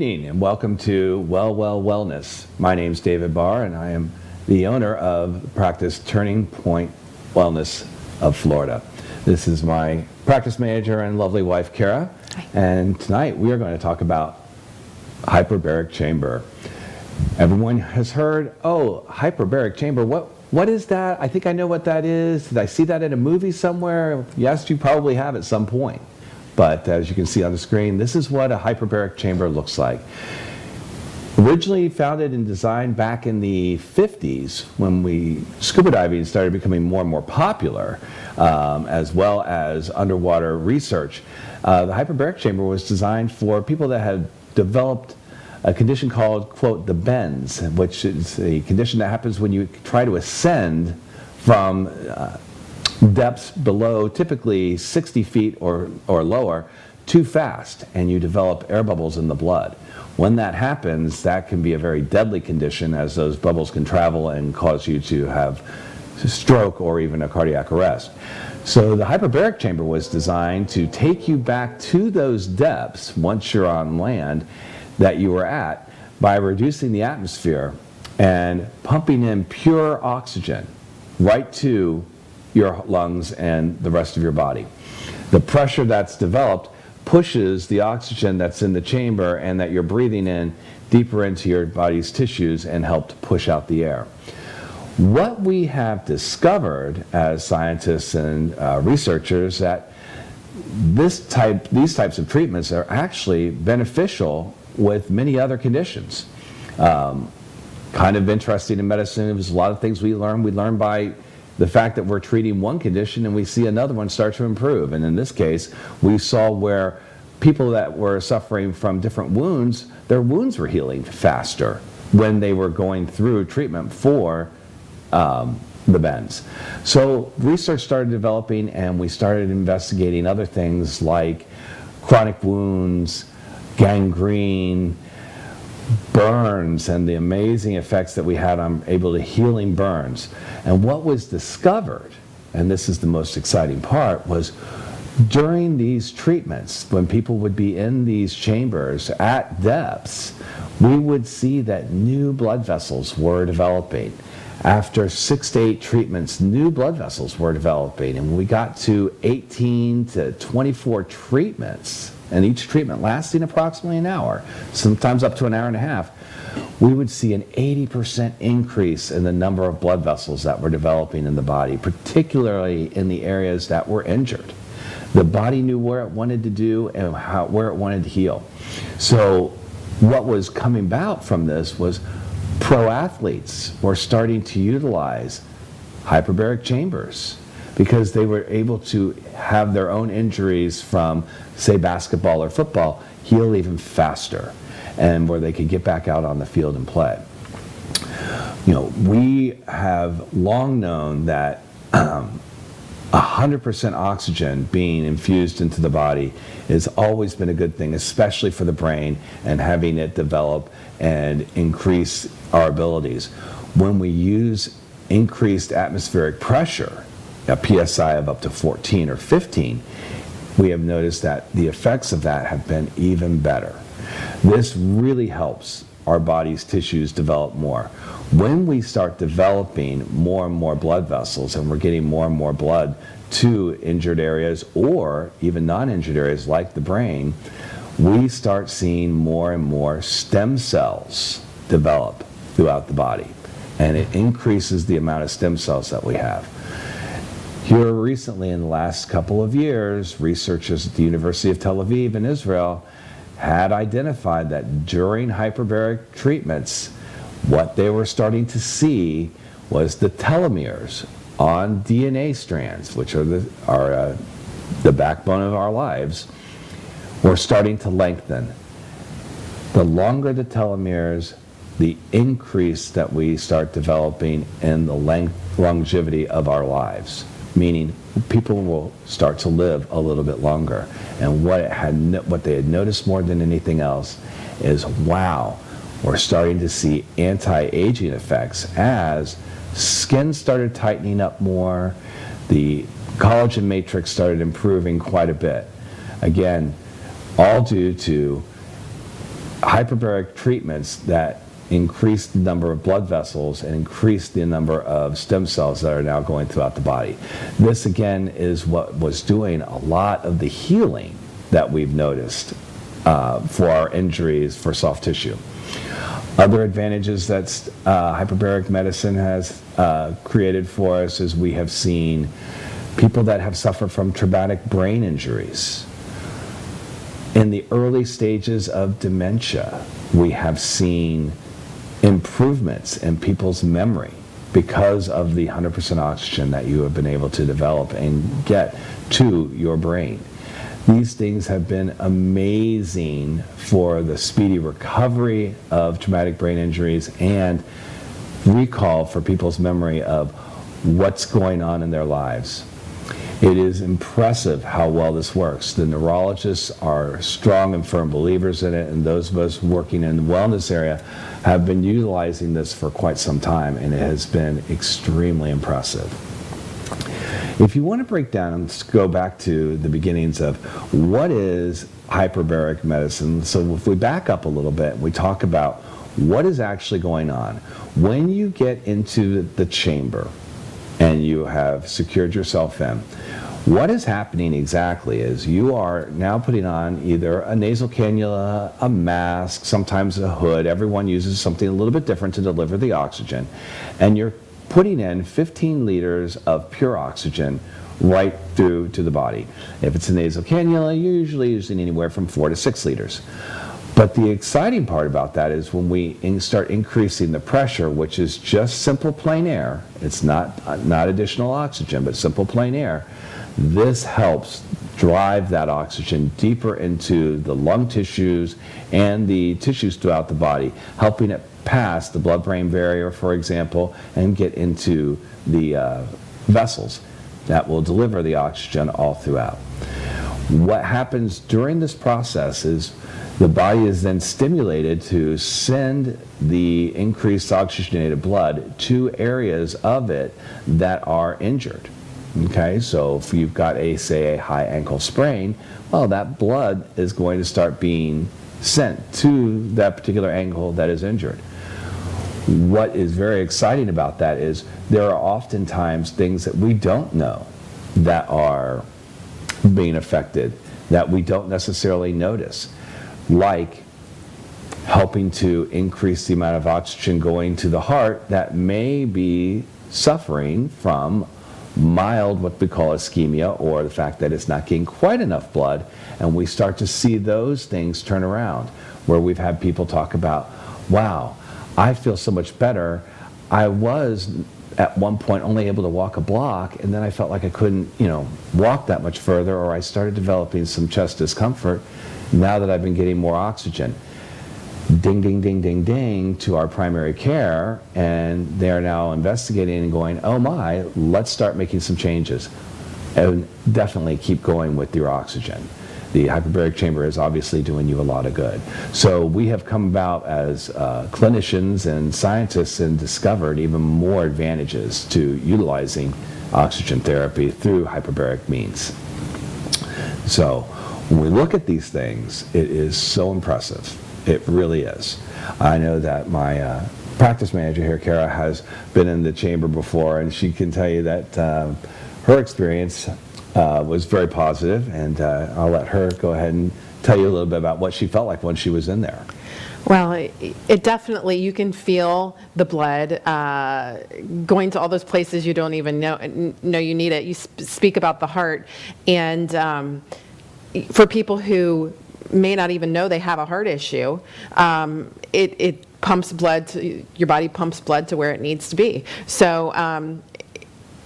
evening and welcome to Wellness. My name's David Barr and I am the owner of practice Turning Point Wellness of Florida. This is my practice manager and lovely wife, Kara. Hi. And tonight we are going to talk about hyperbaric chamber. Everyone has heard, oh, hyperbaric chamber, what is that? I think I know what that is. Did I see that in a movie somewhere? Yes, you probably have at some point. But as you can see on the screen, this is what a hyperbaric chamber looks like. Originally founded and designed back in the 50s when scuba diving started becoming more and more popular, as well as underwater research. The hyperbaric chamber was designed for people that had developed a condition called, quote, the bends, which is a condition that happens when you try to ascend from depths below typically 60 feet or lower too fast, and you develop air bubbles in the blood. When that happens, that can be a very deadly condition, as those bubbles can travel and cause you to have a stroke or even a cardiac arrest. So the hyperbaric chamber was designed to take you back to those depths once you're on land that you were at by reducing the atmosphere and pumping in pure oxygen right to your lungs and the rest of your body. The pressure that's developed pushes the oxygen that's in the chamber and that you're breathing in deeper into your body's tissues and help to push out the air. What we have discovered as scientists and researchers that these types of treatments are actually beneficial with many other conditions. Kind of interesting in medicine, there's a lot of things we learn. We learn by the fact that we're treating one condition and we see another one start to improve. And in this case, we saw where people that were suffering from different wounds, their wounds were healing faster when they were going through treatment for the bends. So research started developing and we started investigating other things like chronic wounds, gangrene, burns, and the amazing effects that we had on able to healing burns. And what was discovered, and this is the most exciting part, was during these treatments, when people would be in these chambers at depths, we would see that new blood vessels were developing. After 6 to 8 treatments, new blood vessels were developing. And when we got to 18 to 24 treatments, and each treatment lasting approximately an hour, sometimes up to an hour and a half, we would see an 80% increase in the number of blood vessels that were developing in the body, particularly in the areas that were injured. The body knew where it wanted to do and where it wanted to heal. So what was coming about from this was pro athletes were starting to utilize hyperbaric chambers because they were able to have their own injuries from, say, basketball or football heal even faster, and where they could get back out on the field and play. You know, we have long known that 100% oxygen being infused into the body has always been a good thing, especially for the brain and having it develop and increase our abilities. When we use increased atmospheric pressure, a PSI of up to 14 or 15, we have noticed that the effects of that have been even better. This really helps our body's tissues develop more. When we start developing more and more blood vessels and we're getting more and more blood to injured areas or even non-injured areas like the brain, we start seeing more and more stem cells develop throughout the body. And it increases the amount of stem cells that we have. Here recently, in the last couple of years, researchers at the University of Tel Aviv in Israel had identified that during hyperbaric treatments, what they were starting to see was the telomeres on DNA strands, which are the backbone of our lives, were starting to lengthen. The longer the telomeres, the increase that we start developing in the longevity of our lives. Meaning people will start to live a little bit longer. And what they had noticed more than anything else is, wow, we're starting to see anti-aging effects as skin started tightening up more, the collagen matrix started improving quite a bit. Again, all due to hyperbaric treatments that increase the number of blood vessels and increase the number of stem cells that are now going throughout the body. This again is what was doing a lot of the healing that we've noticed for our injuries for soft tissue. Other advantages that hyperbaric medicine has created for us is we have seen people that have suffered from traumatic brain injuries. In the early stages of dementia, we have seen improvements in people's memory because of the 100% oxygen that you have been able to develop and get to your brain. These things have been amazing for the speedy recovery of traumatic brain injuries and recall for people's memory of what's going on in their lives. It is impressive how well this works. The neurologists are strong and firm believers in it, and those of us working in the wellness area have been utilizing this for quite some time, and it has been extremely impressive. If you want to break down, let's go back to the beginnings of what is hyperbaric medicine. So if we back up a little bit and we talk about what is actually going on. When you get into the chamber and you have secured yourself in, what is happening exactly is you are now putting on either a nasal cannula, a mask, sometimes a hood. Everyone uses something a little bit different to deliver the oxygen. And you're putting in 15 liters of pure oxygen right through to the body. If it's a nasal cannula, you're usually using anywhere from 4 to 6 liters. But the exciting part about that is when we start increasing the pressure, which is just simple plain air. It's not additional oxygen, but simple plain air. This helps drive that oxygen deeper into the lung tissues and the tissues throughout the body, helping it pass the blood-brain barrier, for example, and get into the vessels that will deliver the oxygen all throughout. What happens during this process is the body is then stimulated to send the increased oxygenated blood to areas of it that are injured. Okay, so if you've got say a high ankle sprain, well, that blood is going to start being sent to that particular ankle that is injured. What is very exciting about that is there are oftentimes things that we don't know that are being affected that we don't necessarily notice, like helping to increase the amount of oxygen going to the heart that may be suffering from mild, what we call ischemia, or the fact that it's not getting quite enough blood, and we start to see those things turn around, where we've had people talk about, wow, I feel so much better. I was at one point only able to walk a block, and then I felt like I couldn't, walk that much further, or I started developing some chest discomfort now that I've been getting more oxygen. Ding, ding, ding, ding, ding to our primary care, and they're now investigating and going, oh my, let's start making some changes. And definitely keep going with your oxygen. The hyperbaric chamber is obviously doing you a lot of good. So we have come about as clinicians and scientists and discovered even more advantages to utilizing oxygen therapy through hyperbaric means. So when we look at these things, it is so impressive. It really is. I know that my practice manager here, Kara, has been in the chamber before, and she can tell you that her experience was very positive, and I'll let her go ahead and tell you a little bit about what she felt like when she was in there. Well, it definitely, you can feel the blood going to all those places you don't even know you need it. You speak about the heart, and for people who may not even know they have a heart issue, it pumps blood your body pumps blood to where it needs to be. So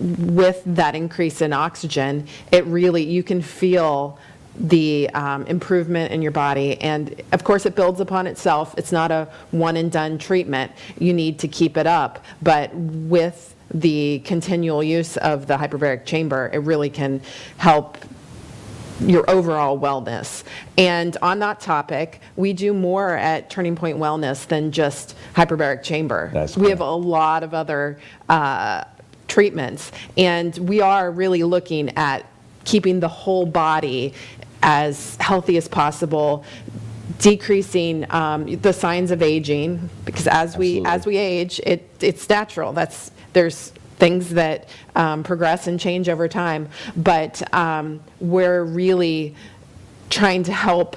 with that increase in oxygen, you can feel the improvement in your body, and of course it builds upon itself. It's not a one and done treatment. You need to keep it up, but with the continual use of the hyperbaric chamber, it really can help your overall wellness. And on that topic, we do more at Turning Point Wellness than just hyperbaric chamber. We have a lot of other treatments, and we are really looking at keeping the whole body as healthy as possible, decreasing the signs of aging, because as we age, it's natural. There's things that progress and change over time, but we're really trying to help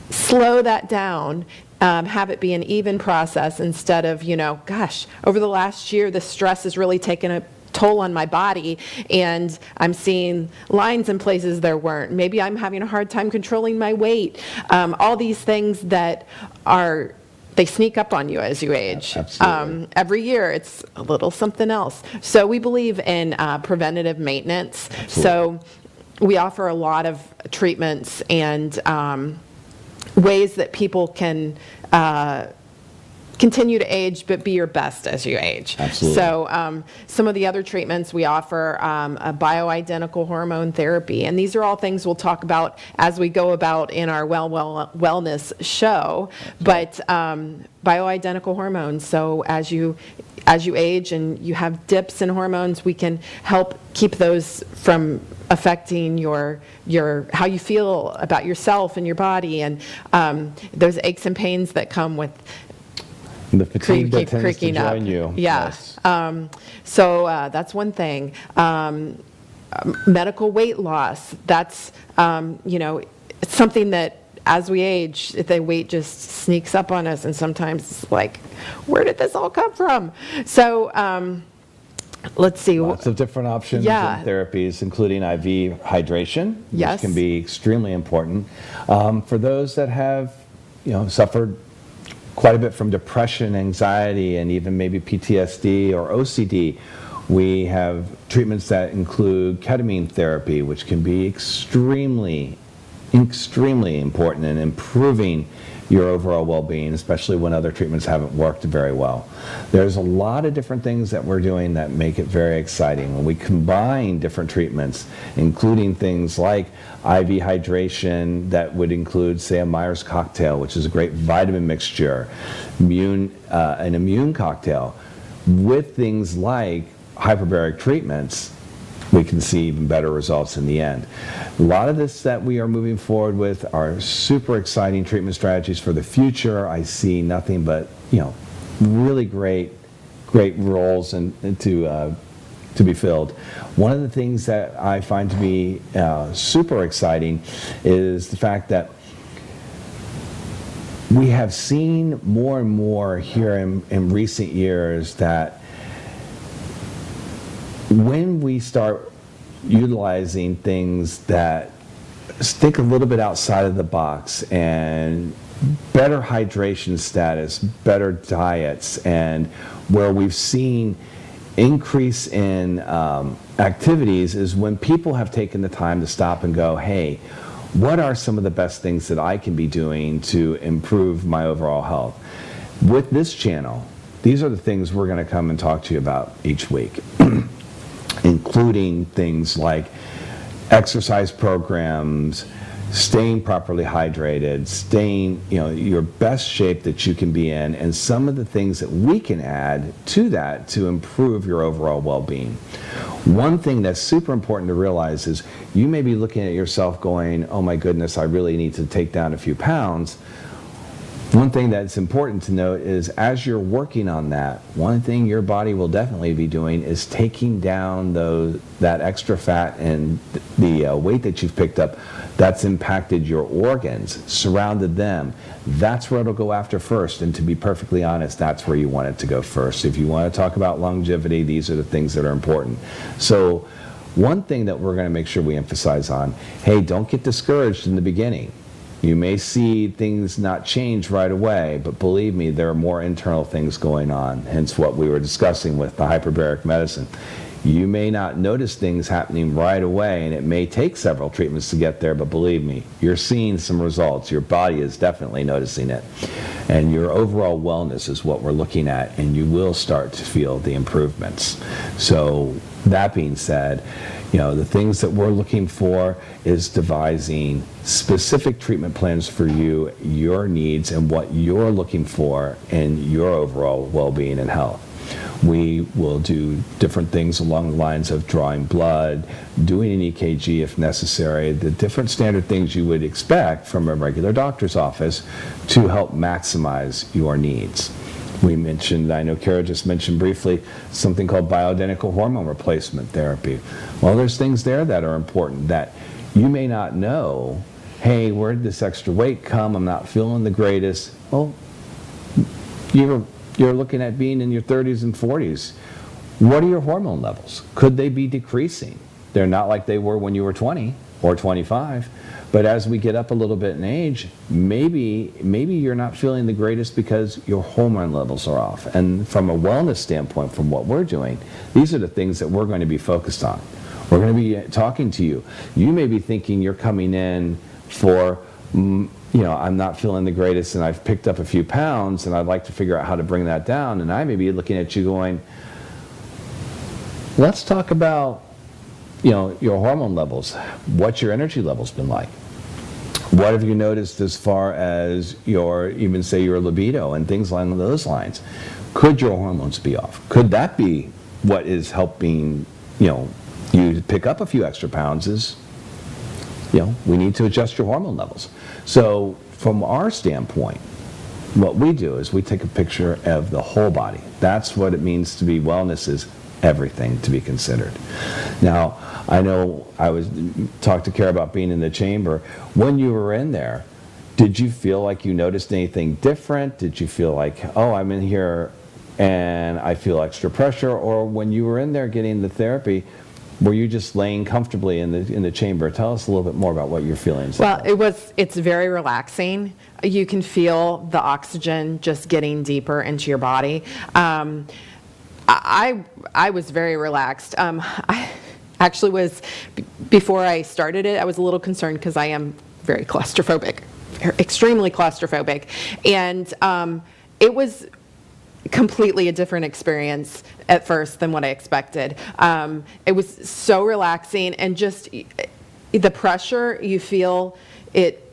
slow that down, have it be an even process instead of, gosh, over the last year, the stress has really taken a toll on my body, and I'm seeing lines in places there weren't. Maybe I'm having a hard time controlling my weight. All these things that they sneak up on you as you age. Absolutely. Every year, it's a little something else. So we believe in preventative maintenance. Absolutely. So we offer a lot of treatments and ways that people can continue to age, but be your best as you age. Absolutely. So some of the other treatments we offer, a bioidentical hormone therapy, and these are all things we'll talk about as we go about in our wellness show. But bioidentical hormones. So as you age and you have dips in hormones, we can help keep those from affecting your how you feel about yourself and your body, and those aches and pains that come with the fatigue that tends to creaking join up. you. Yeah. Yes. So that's one thing. Medical weight loss. That's it's something that as we age, the weight just sneaks up on us, and sometimes it's like, where did this all come from? So let's see. Lots of different options and therapies, including IV hydration, Yes. which can be extremely important. For those that have, suffered quite a bit from depression, anxiety, and even maybe PTSD or OCD, we have treatments that include ketamine therapy, which can be extremely important in improving your overall well-being, especially when other treatments haven't worked very well. There's a lot of different things that we're doing that make it very exciting. When we combine different treatments, including things like IV hydration that would include, say, a Myers cocktail, which is a great vitamin mixture, an immune cocktail, with things like hyperbaric treatments, we can see even better results in the end. A lot of this that we are moving forward with are super exciting treatment strategies for the future. I see nothing but, really great roles and to be filled. One of the things that I find to be super exciting is the fact that we have seen more and more here in recent years that when we start utilizing things that think a little bit outside of the box, and better hydration status, better diets, and where we've seen increase in activities is when people have taken the time to stop and go, hey, what are some of the best things that I can be doing to improve my overall health? With this channel, these are the things we're going to come and talk to you about each week. Including things like exercise programs, staying properly hydrated, staying, your best shape that you can be in, and some of the things that we can add to that to improve your overall well-being. One thing that's super important to realize is you may be looking at yourself going, oh my goodness, I really need to take down a few pounds. One thing that's important to note is as you're working on that, one thing your body will definitely be doing is taking down that extra fat and the weight that you've picked up that's impacted your organs, surrounded them. That's where it'll go after first, and to be perfectly honest, that's where you want it to go first. If you want to talk about longevity, these are the things that are important. So one thing that we're going to make sure we emphasize on, hey, don't get discouraged in the beginning. You may see things not change right away, but believe me, there are more internal things going on, hence what we were discussing with the hyperbaric medicine. You may not notice things happening right away, and it may take several treatments to get there, but believe me, you're seeing some results. Your body is definitely noticing it. And your overall wellness is what we're looking at, and you will start to feel the improvements. So that being said, the things that we're looking for is devising specific treatment plans for you, your needs, and what you're looking for in your overall well-being and health. We will do different things along the lines of drawing blood, doing an EKG if necessary, the different standard things you would expect from a regular doctor's office to help maximize your needs. We mentioned, I know Kara just mentioned briefly, something called bioidentical hormone replacement therapy. Well, there's things there that are important that you may not know. Hey, where did this extra weight come? I'm not feeling the greatest. Well, you're looking at being in your 30s and 40s. What are your hormone levels? Could they be decreasing? They're not like they were when you were 20 or 25. But as we get up a little bit in age, maybe you're not feeling the greatest because your hormone levels are off. And from a wellness standpoint, from what we're doing, these are the things that we're going to be focused on. We're going to be talking to you. You may be thinking you're coming in for, I'm not feeling the greatest and I've picked up a few pounds and I'd like to figure out how to bring that down. And I may be looking at you going, let's talk about, your hormone levels. What's your energy levels been like? What have you noticed as far as your libido and things along those lines? Could your hormones be off? Could that be what is helping, you pick up a few extra pounds is, we need to adjust your hormone levels. So from our standpoint, what we do is we take a picture of the whole body. That's what it means to be wellness, is everything to be considered. Now, I know talked to Kara about being in the chamber. When you were in there, did you feel like you noticed anything different? Did you feel like, I'm in here and I feel extra pressure? Or when you were in there getting the therapy, were you just laying comfortably in the chamber? Tell us a little bit more about what your feelings are. Well, it's very relaxing. You can feel the oxygen just getting deeper into your body. I was very relaxed. I actually was, before I started it, I was a little concerned because I am very claustrophobic, extremely claustrophobic. And it was completely a different experience at first than what I expected. It was so relaxing, and just the pressure, you feel it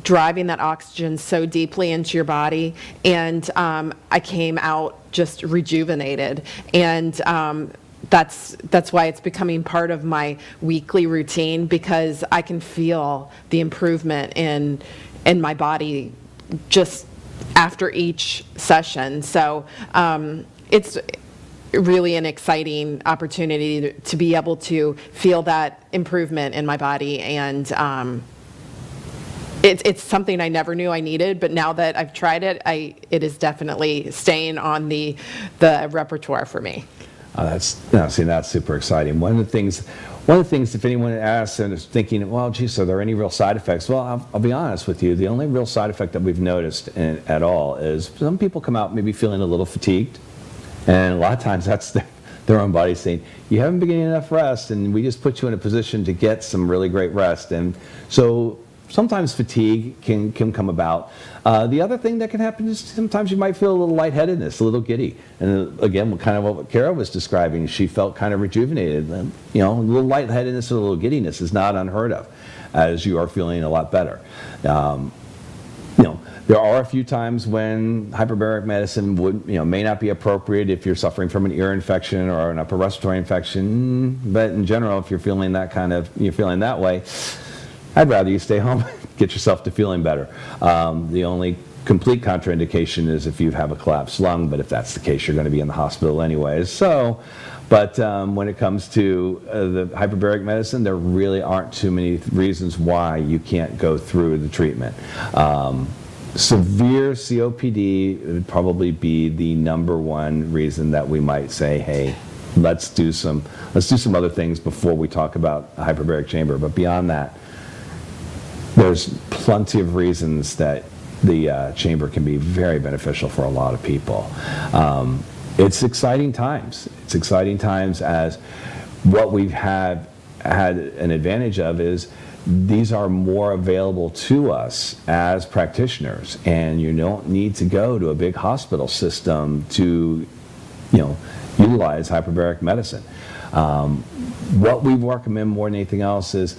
driving that oxygen so deeply into your body, and I came out just rejuvenated, and that's why it's becoming part of my weekly routine, because I can feel the improvement in my body just after each session. So it's really an exciting opportunity to be able to feel that improvement in my body, and it's something I never knew I needed, but now that I've tried it, it is definitely staying on the repertoire for me. That's super exciting. One of the things, if anyone asks and is thinking, well, geez, are there any real side effects? Well, I'll be honest with you. The only real side effect that we've noticed at all is some people come out maybe feeling a little fatigued, and a lot of times that's their own body saying, you haven't been getting enough rest, and we just put you in a position to get some really great rest. And so sometimes fatigue can come about. The other thing that can happen is sometimes you might feel a little lightheadedness, a little giddy. And again, kind of what Kara was describing, she felt kind of rejuvenated. And, a little lightheadedness or a little giddiness is not unheard of, as you are feeling a lot better. There are a few times when hyperbaric medicine may not be appropriate if you're suffering from an ear infection or an upper respiratory infection. But in general, if you're feeling that way, I'd rather you stay home, get yourself to feeling better. The only complete contraindication is if you have a collapsed lung, but if that's the case, you're going to be in the hospital anyways. But when it comes to the hyperbaric medicine, there really aren't too many reasons why you can't go through the treatment. Severe COPD would probably be the number one reason that we might say, hey, let's do some other things before we talk about a hyperbaric chamber. But beyond that, there's plenty of reasons that the chamber can be very beneficial for a lot of people. It's exciting times. It's exciting times, as what we've had an advantage of is these are more available to us as practitioners, and you don't need to go to a big hospital system to utilize hyperbaric medicine. What we recommend more than anything else is,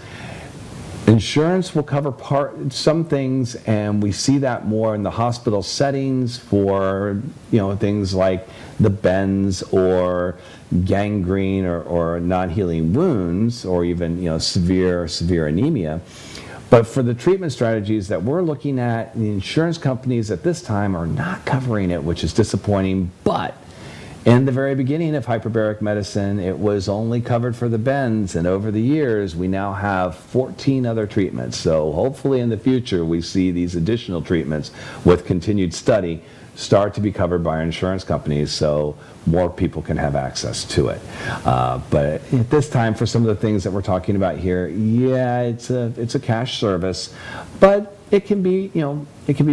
Insurance will cover some things, and we see that more in the hospital settings for things like the bends or gangrene or non-healing wounds, or even severe anemia. But for the treatment strategies that we're looking at, the insurance companies at this time are not covering it, which is disappointing. But in the very beginning of hyperbaric medicine, it was only covered for the bends, and over the years, we now have 14 other treatments. So hopefully in the future, we see these additional treatments with continued study start to be covered by insurance companies, so more people can have access to it. But at this time, for some of the things that we're talking about here, yeah, it's a cash service, but it can be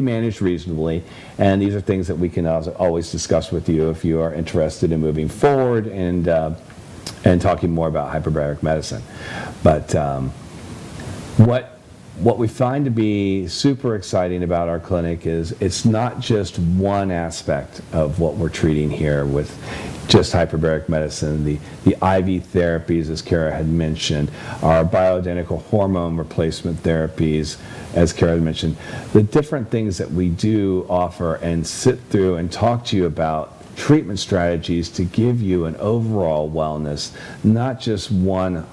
managed reasonably, and these are things that we can always discuss with you if you are interested in moving forward and talking more about hyperbaric medicine. But what we find to be super exciting about our clinic is it's not just one aspect of what we're treating here with just hyperbaric medicine. The IV therapies, as Kara had mentioned, our bioidentical hormone replacement therapies, as Kara had mentioned, the different things that we do offer and sit through and talk to you about treatment strategies to give you an overall wellness, not just one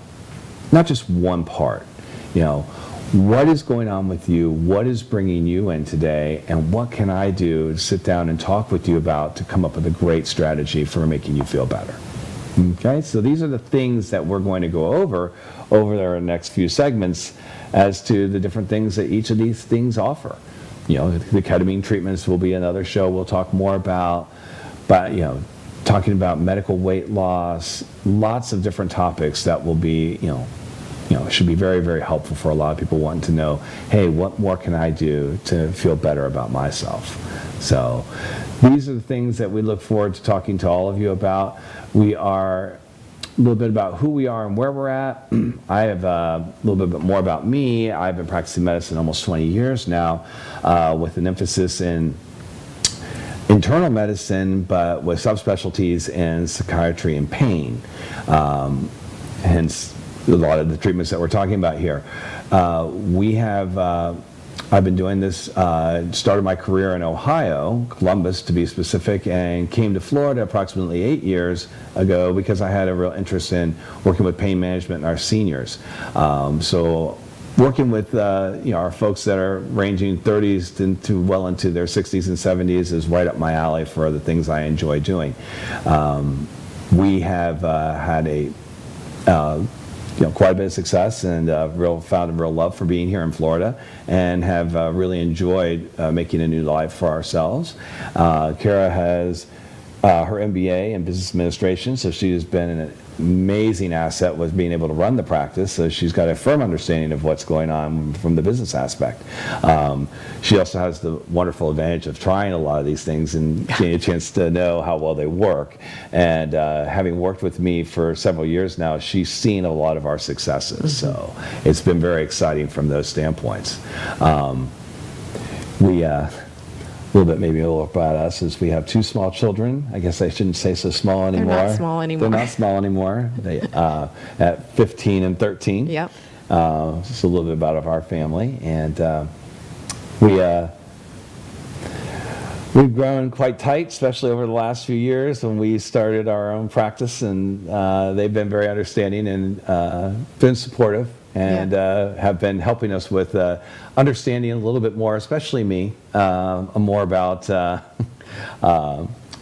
part. What is going on with you? What is bringing you in today? And what can I do to sit down and talk with you about to come up with a great strategy for making you feel better? Okay, so these are the things that we're going to go over our next few segments as to the different things that each of these things offer. The ketamine treatments will be another show we'll talk more about, but talking about medical weight loss, lots of different topics that will be, should be very, very helpful for a lot of people wanting to know, hey, what more can I do to feel better about myself? So these are the things that we look forward to talking to all of you about. We are a little bit about who we are and where we're at. I have a little bit more about me. I've been practicing medicine almost 20 years now, with an emphasis in internal medicine, but with subspecialties in psychiatry and pain. Hence, a lot of the treatments that we're talking about here. I've been doing this, started my career in Ohio, Columbus to be specific, and came to Florida approximately 8 years ago because I had a real interest in working with pain management in our seniors. So working with our folks that are ranging 30s into well into their 60s and 70s is right up my alley for the things I enjoy doing. We have had quite a bit of success and found a real love for being here in Florida, and have really enjoyed making a new life for ourselves. Kara has her MBA in business administration, so she has been an amazing asset with being able to run the practice. So she's got a firm understanding of what's going on from the business aspect. She also has the wonderful advantage of trying a lot of these things and getting a chance to know how well they work. And having worked with me for several years now, she's seen a lot of our successes. So it's been very exciting from those standpoints. A little bit maybe a little about us is we have 2 small children. I guess I shouldn't say so small anymore. They're not small anymore. They're not small anymore. They at 15 and 13. Yep. Just a little bit about our family, and we've grown quite tight, especially over the last few years when we started our own practice, and they've been very understanding and been supportive. And have been helping us with understanding a little bit more, especially me, more about the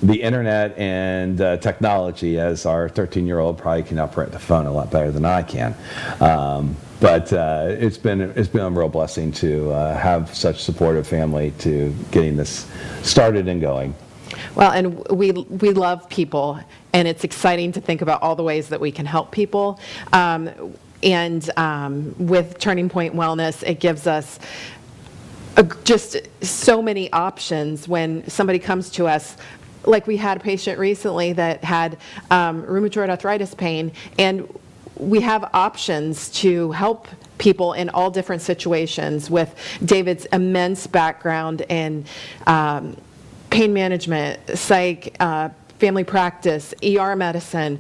internet and technology, as our 13-year-old probably can operate the phone a lot better than I can. But it's been a real blessing to have such supportive family to getting this started and going. Well, and we love people, and it's exciting to think about all the ways that we can help people. And with Turning Point Wellness, it gives us just so many options when somebody comes to us. Like we had a patient recently that had rheumatoid arthritis pain, and we have options to help people in all different situations with David's immense background in pain management, psych, family practice, ER medicine.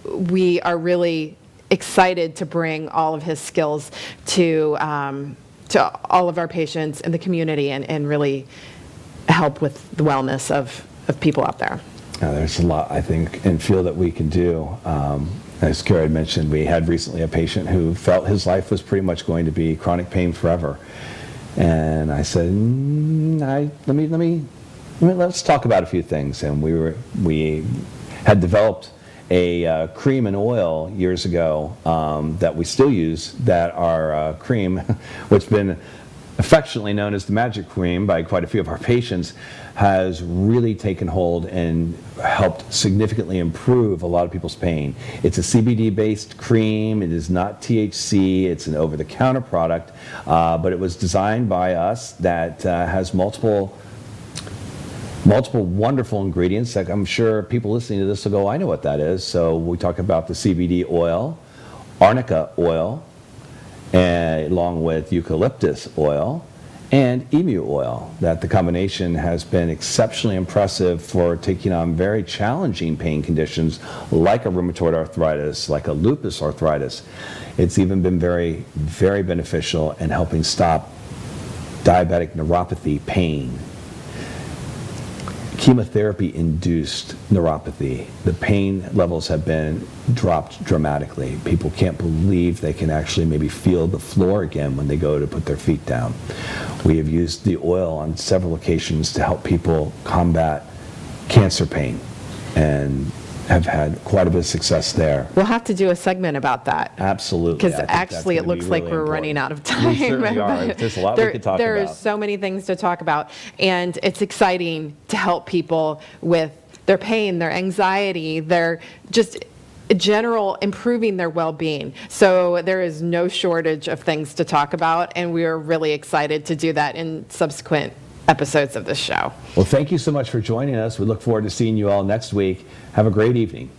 We are really excited to bring all of his skills to all of our patients in the community and really help with the wellness of people out there. There's a lot, I think, and feel that we can do. As Kara had mentioned, we had recently a patient who felt his life was pretty much going to be chronic pain forever. And I said, let's talk about a few things. And we had developed a cream and oil years ago that we still use, that our cream, which has been affectionately known as the magic cream by quite a few of our patients, has really taken hold and helped significantly improve a lot of people's pain. It's a CBD-based cream. It is not THC. It's an over-the-counter product, but it was designed by us that has multiple wonderful ingredients that I'm sure people listening to this will go, I know what that is. So we talk about the CBD oil, arnica oil, along with eucalyptus oil, and emu oil. That the combination has been exceptionally impressive for taking on very challenging pain conditions like a rheumatoid arthritis, like a lupus arthritis. It's even been very, very beneficial in helping stop diabetic neuropathy pain. Chemotherapy-induced neuropathy, the pain levels have been dropped dramatically. People can't believe they can actually maybe feel the floor again when they go to put their feet down. We have used the oil on several occasions to help people combat cancer pain and have had quite a bit of success there. We'll have to do a segment about that. Absolutely. Because actually it looks like we're running out of time. We certainly are. There's a lot we could talk about. There's so many things to talk about, and it's exciting to help people with their pain, their anxiety, their just general improving their well-being. So there is no shortage of things to talk about, and we are really excited to do that in subsequent episodes of this show. Well, thank you so much for joining us. We look forward to seeing you all next week. Have a great evening.